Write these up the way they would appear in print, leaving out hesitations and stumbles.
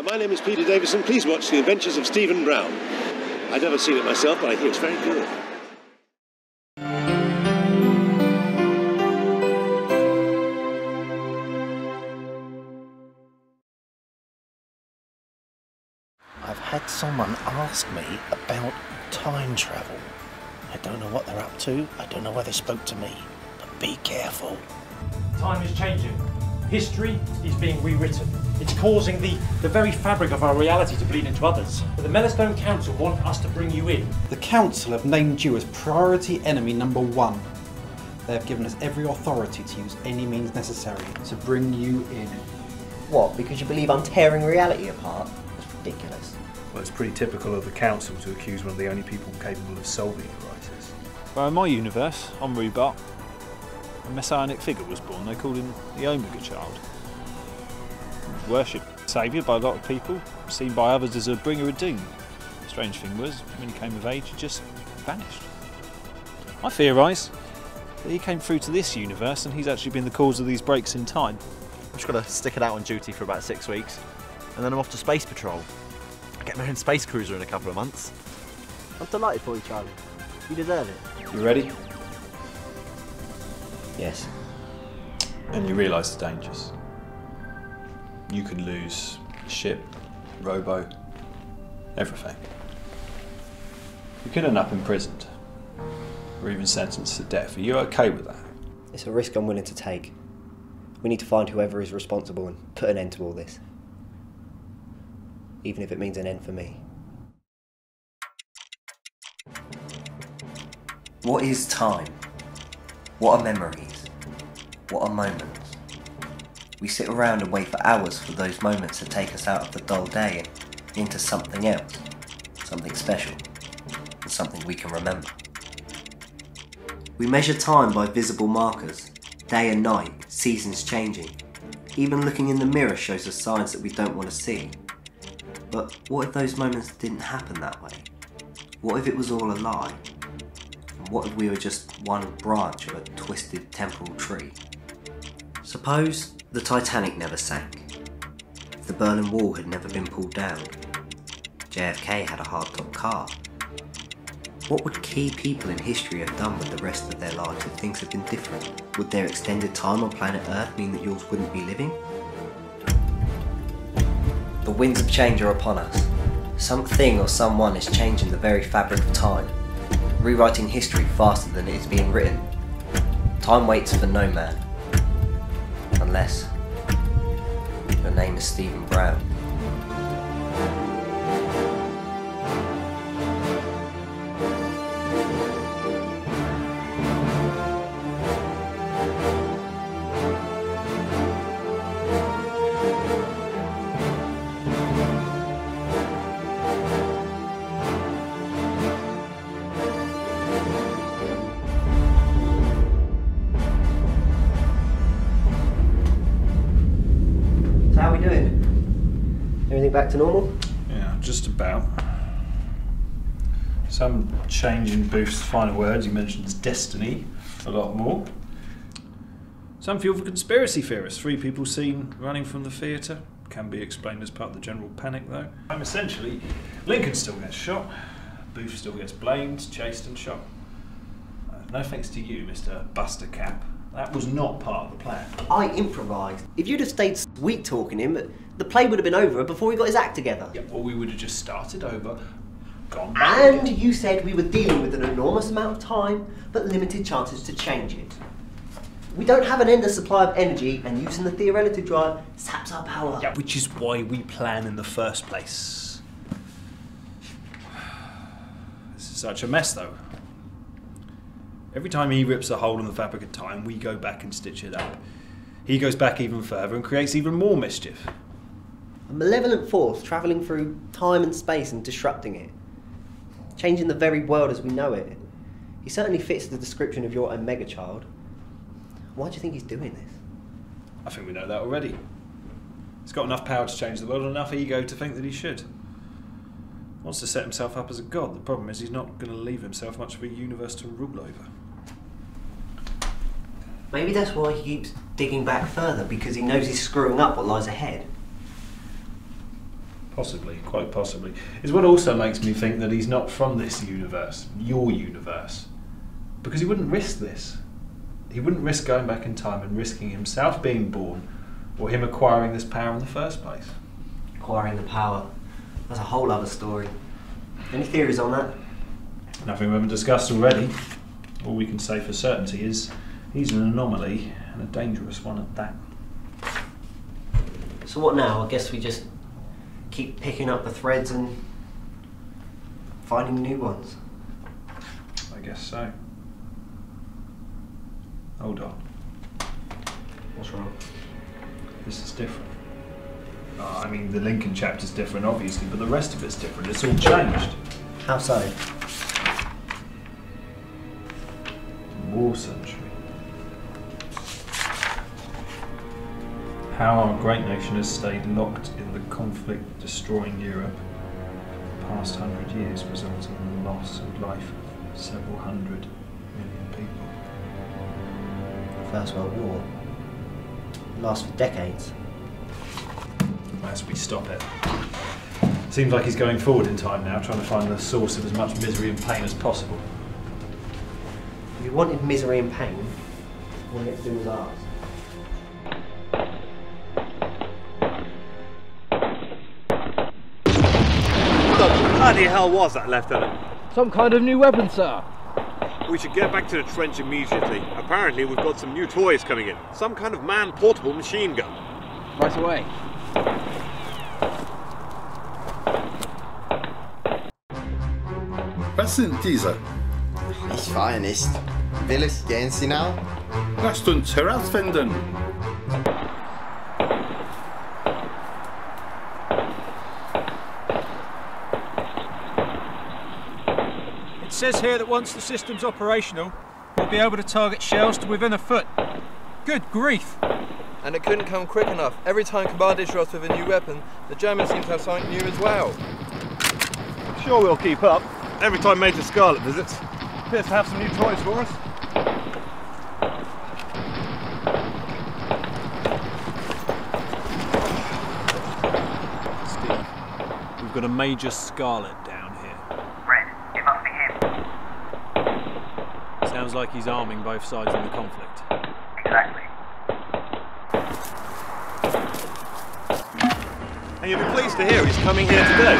My name is Peter Davison. Please watch The Adventures of Stephen Brown. I've never seen it myself, but I hear it's very good. I've had someone ask me about time travel. I don't know what they're up to, I don't know why they spoke to me, but be careful. Time is changing. History is being rewritten. It's causing the very fabric of our reality to bleed into others. But the Melastone Council want us to bring you in. The Council have named you as priority enemy #1. They have given us every authority to use any means necessary to bring you in. What, because you believe I'm tearing reality apart? That's ridiculous. Well, it's pretty typical of the Council to accuse one of the only people capable of solving a crisis. Well, in my universe, on Rhubarb, a messianic figure was born. They called him the Omega Child. Worshipped saviour by a lot of people, seen by others as a bringer of doom. The strange thing was, when he came of age, he just vanished. I theorise that he came through to this universe and he's actually been the cause of these breaks in time. I've just got to stick it out on duty for about 6 weeks, and then I'm off to Space Patrol. I get my own space cruiser in a couple of months. I'm delighted for you, Charlie. You deserve it. You ready? Yes. And you realise the dangers. You could lose ship, robo, everything. You could end up imprisoned, or even sentenced to death. Are you okay with that? It's a risk I'm willing to take. We need to find whoever is responsible and put an end to all this. Even if it means an end for me. What is time? What are memories? What are moments? We sit around and wait for hours for those moments to take us out of the dull day and into something else, something special, and something we can remember. We measure time by visible markers, day and night, seasons changing. Even looking in the mirror shows us signs that we don't want to see. But what if those moments didn't happen that way? What if it was all a lie? And what if we were just one branch of a twisted temporal tree? Suppose the Titanic never sank. If the Berlin Wall had never been pulled down. JFK had a hardtop car. What would key people in history have done with the rest of their lives if things had been different? Would their extended time on planet Earth mean that yours wouldn't be living? The winds of change are upon us. Something or someone is changing the very fabric of time, rewriting history faster than it is being written. Time waits for no man. Unless your name is Stephen Brown. How are we doing? Everything back to normal? Yeah, just about. Some change in Booth's final words. He mentions destiny a lot more. Some fuel for conspiracy theorists. 3 people seen running from the theatre. Can be explained as part of the general panic, though. Essentially, Lincoln still gets shot. Booth still gets blamed, chased and shot. No thanks to you, Mr. Buster Cap. That was not part of the plan. I improvised. If you'd have stayed sweet talking him, the play would have been over before he got his act together. Yeah, or we would have just started over, gone back. And you said we were dealing with an enormous amount of time, but limited chances to change it. We don't have an endless supply of energy, and using the theoretical drive saps our power. Yeah, which is why we plan in the first place. This is such a mess, though. Every time he rips a hole in the fabric of time, we go back and stitch it up. He goes back even further and creates even more mischief. A malevolent force travelling through time and space and disrupting it. Changing the very world as we know it. He certainly fits the description of your Omega Child. Why do you think he's doing this? I think we know that already. He's got enough power to change the world and enough ego to think that he should. He wants to set himself up as a god. The problem is he's not going to leave himself much of a universe to rule over. Maybe that's why he keeps digging back further, because he knows he's screwing up what lies ahead. Possibly, quite possibly. Is what also makes me think that he's not from this universe, your universe. Because he wouldn't risk this. He wouldn't risk going back in time and risking himself being born or him acquiring this power in the first place. Acquiring the power. That's a whole other story. Any theories on that? Nothing we haven't discussed already. All we can say for certainty is he's an anomaly, and a dangerous one at that. So what now? I guess we just keep picking up the threads and finding new ones. I guess so. Hold on. What's wrong? This is different. I mean, the Lincoln chapter's different, obviously, but the rest of it's different. It's all changed. How so? War century. How our great nation has stayed locked in the conflict destroying Europe. The past 100 years resulting in the loss of life of several 100 million people. First World War. It lasts for decades. As we stop it. Seems like he's going forward in time now, trying to find the source of as much misery and pain as possible. If you wanted misery and pain, all you have to do was ask. What the hell was that, Lieutenant? Some kind of new weapon, sir. We should get back to the trench immediately. Apparently we've got some new toys coming in. Some kind of man-portable machine gun. Right away. Was sind diese? Ich weiß nicht. Welches gehen Sie now? Lasst uns herausfinden. It says here that once the system's operational, we'll be able to target shells to within a foot. Good grief! And it couldn't come quick enough. Every time Command issues us with a new weapon, the Germans seem to have something new as well. Sure we'll keep up. Every time Major Scarlet visits, appears to have some new toys for us. Steve, we've got a Major Scarlet down here. Red, it must be him. Sounds like he's arming both sides in the conflict. Exactly. And you'll be pleased to hear he's coming here today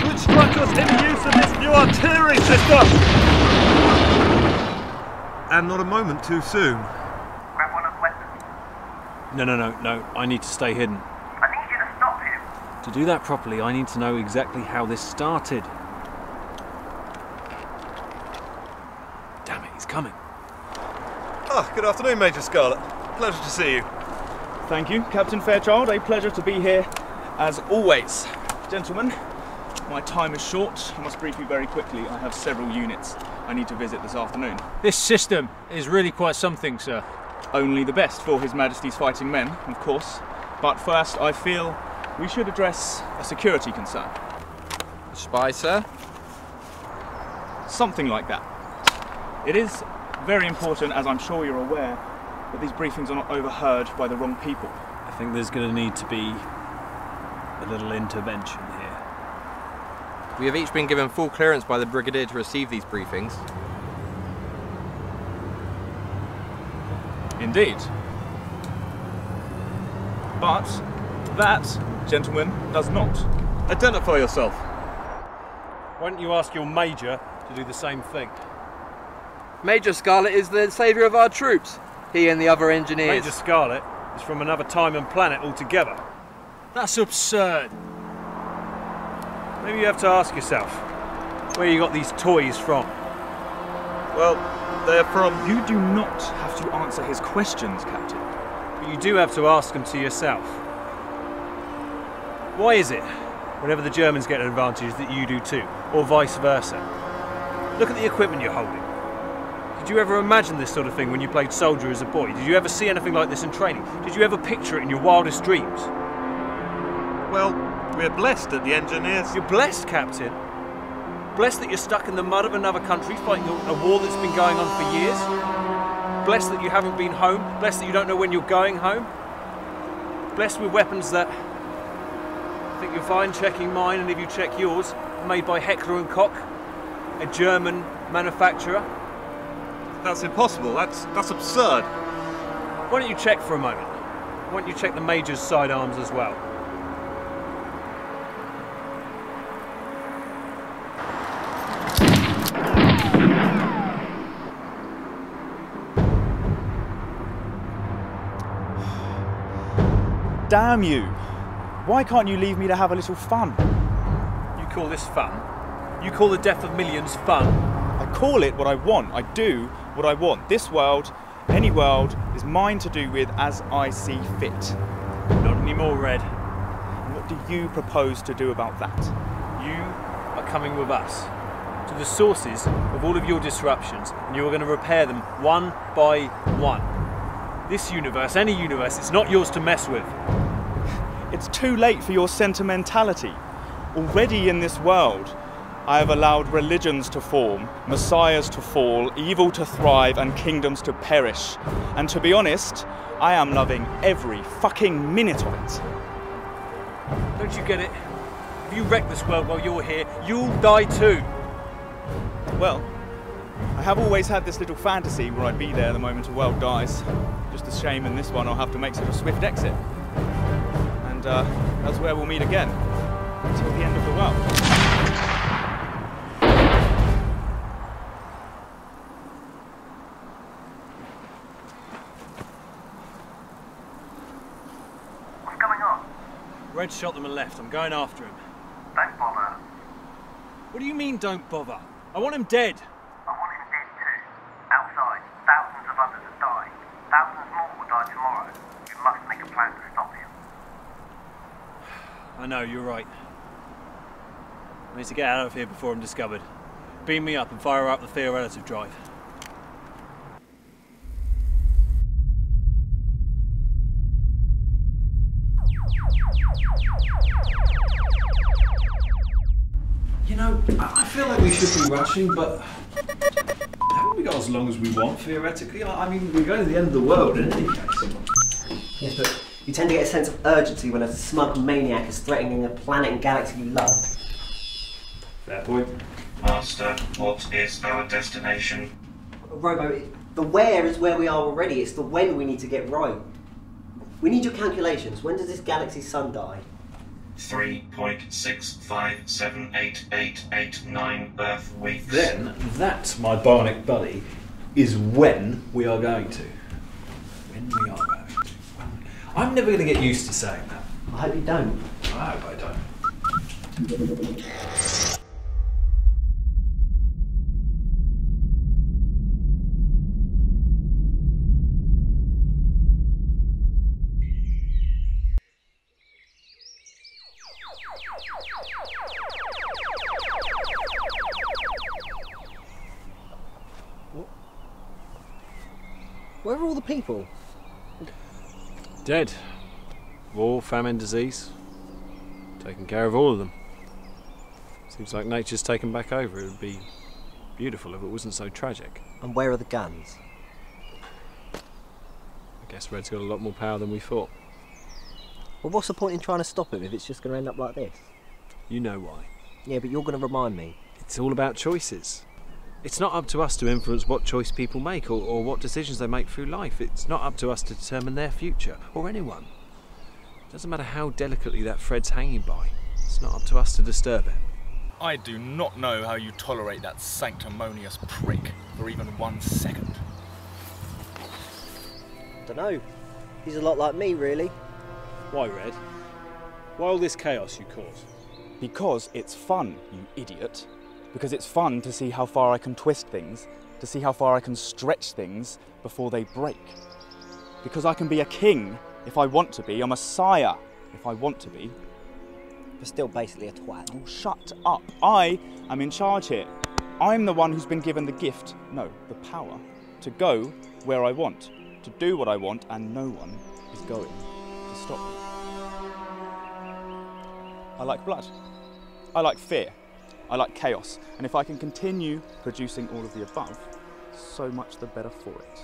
to instruct us in the use of this new artillery system! And not a moment too soon. Grab one of the weapons. No. I need to stay hidden. I need you to stop him. To do that properly, I need to know exactly how this started. Damn it, he's coming. Ah, good afternoon, Major Scarlet. Pleasure to see you. Thank you, Captain Fairchild. A pleasure to be here, as always. Gentlemen, my time is short. I must brief you very quickly. I have several units I need to visit this afternoon. This system is really quite something, sir. Only the best for His Majesty's fighting men, of course. But first, I feel we should address a security concern. Spy, sir? Something like that. It is very important, as I'm sure you're aware, that these briefings are not overheard by the wrong people. I think there's going to need to be a little intervention here. We have each been given full clearance by the Brigadier to receive these briefings. Indeed. But that, gentlemen, does not. Identify yourself. Why don't you ask your Major to do the same thing? Major Scarlet is the saviour of our troops. He and the other engineers. Major Scarlet is from another time and planet altogether. That's absurd. Maybe you have to ask yourself where you got these toys from. Well, they're from... You do not have to answer his questions, Captain. But you do have to ask them to yourself. Why is it, whenever the Germans get an advantage, that you do too, or vice versa? Look at the equipment you're holding. Did you ever imagine this sort of thing when you played soldier as a boy? Did you ever see anything like this in training? Did you ever picture it in your wildest dreams? Well, we're blessed that the engineers... You're blessed, Captain. Blessed that you're stuck in the mud of another country fighting a war that's been going on for years. Blessed that you haven't been home. Blessed that you don't know when you're going home. Blessed with weapons that... I think you'll find checking mine and if you check yours, made by Heckler & Koch, a German manufacturer. That's impossible. That's absurd. Why don't you check for a moment? Why don't you check the Major's sidearms as well? Damn you! Why can't you leave me to have a little fun? You call this fun? You call the death of millions fun? I call it what I want. I do what I want. This world, any world, is mine to do with as I see fit. Not anymore, Red. And what do you propose to do about that? You are coming with us to the sources of all of your disruptions, and you are going to repair them one by one. This universe, any universe, it's not yours to mess with. It's too late for your sentimentality. Already in this world, I have allowed religions to form, messiahs to fall, evil to thrive, and kingdoms to perish. And to be honest, I am loving every fucking minute of it. Don't you get it? If you wreck this world while you're here, you'll die too. Well, I have always had this little fantasy where I'd be there the moment a world dies. Just a shame in this one I'll have to make such a swift exit. And that's where we'll meet again. Until the end of the world. What's going on? Red shot them and left. I'm going after him. Don't bother. What do you mean, don't bother? I want him dead. I want him dead too. Outside, thousands of others have died. Thousands more will die tomorrow. We must make a plan to stop him. I know, you're right. I need to get out of here before I'm discovered. Beam me up and fire up the fear relative drive. You know, I feel like we should be rushing, but haven't we got as long as we want, theoretically? I mean, we're going to the end of the world in any case. Yes, but you tend to get a sense of urgency when a smug maniac is threatening a planet and galaxy you love. Fair point. Master, what is our destination? Robo, the where is where we are already. It's the when we need to get right. We need your calculations. When does this galaxy's sun die? 3.6578889 Earth weeks. Then, that, my bionic buddy, is when we are going to. When we are going to. I'm never going to get used to saying that. I hope you don't. I hope I don't. Where are all the people? Dead. War, famine, disease. Taking care of all of them. Seems like nature's taken back over. It would be beautiful if it wasn't so tragic. And where are the guns? I guess Red's got a lot more power than we thought. Well, what's the point in trying to stop him if it's just going to end up like this? You know why. Yeah, but you're going to remind me. It's all about choices. It's not up to us to influence what choice people make or what decisions they make through life. It's not up to us to determine their future, or anyone. It doesn't matter how delicately that thread's hanging by. It's not up to us to disturb it. I do not know how you tolerate that sanctimonious prick for even 1 second. Dunno. He's a lot like me, really. Why, Red? Why all this chaos you cause? Because it's fun, you idiot. Because it's fun to see how far I can twist things, to see how far I can stretch things before they break. Because I can be a king if I want to be, a messiah if I want to be. But still basically a twat. Oh, shut up. I am in charge here. I'm the one who's been given the gift, no, the power, to go where I want, to do what I want, and no one is going to stop me. I like blood. I like fear. I like chaos, and if I can continue producing all of the above, so much the better for it.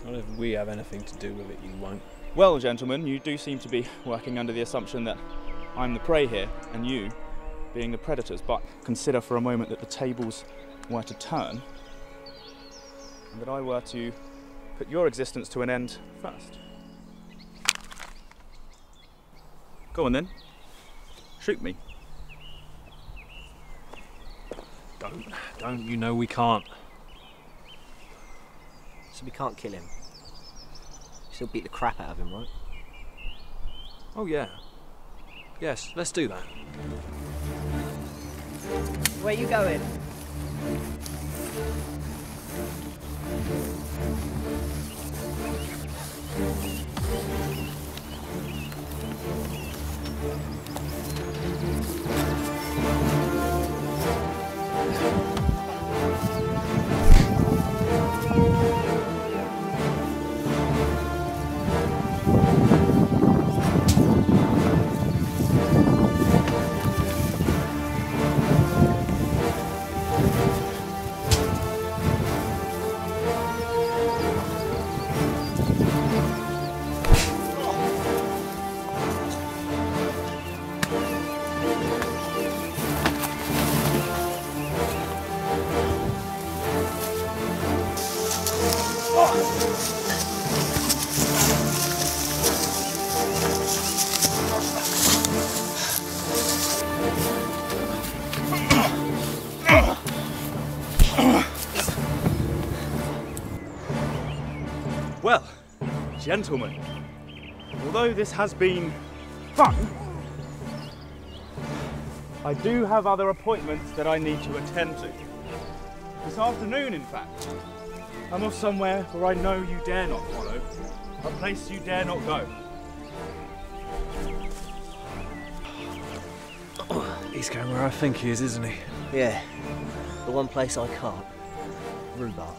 Well, if we have anything to do with it, you won't. Well, gentlemen, you do seem to be working under the assumption that I'm the prey here, and you being the predators. But consider for a moment that the tables were to turn, and that I were to put your existence to an end first. Go on then. Shoot me. Don't. You know we can't. So we can't kill him. Still beat the crap out of him, right? Oh yeah. Yes, let's do that. Where you going? Well, gentlemen, although this has been fun, I do have other appointments that I need to attend to. This afternoon, in fact. I'm off somewhere where I know you dare not follow, a place you dare not go. He's going where I think he is, isn't he? Yeah, the one place I can't. Rhubarb.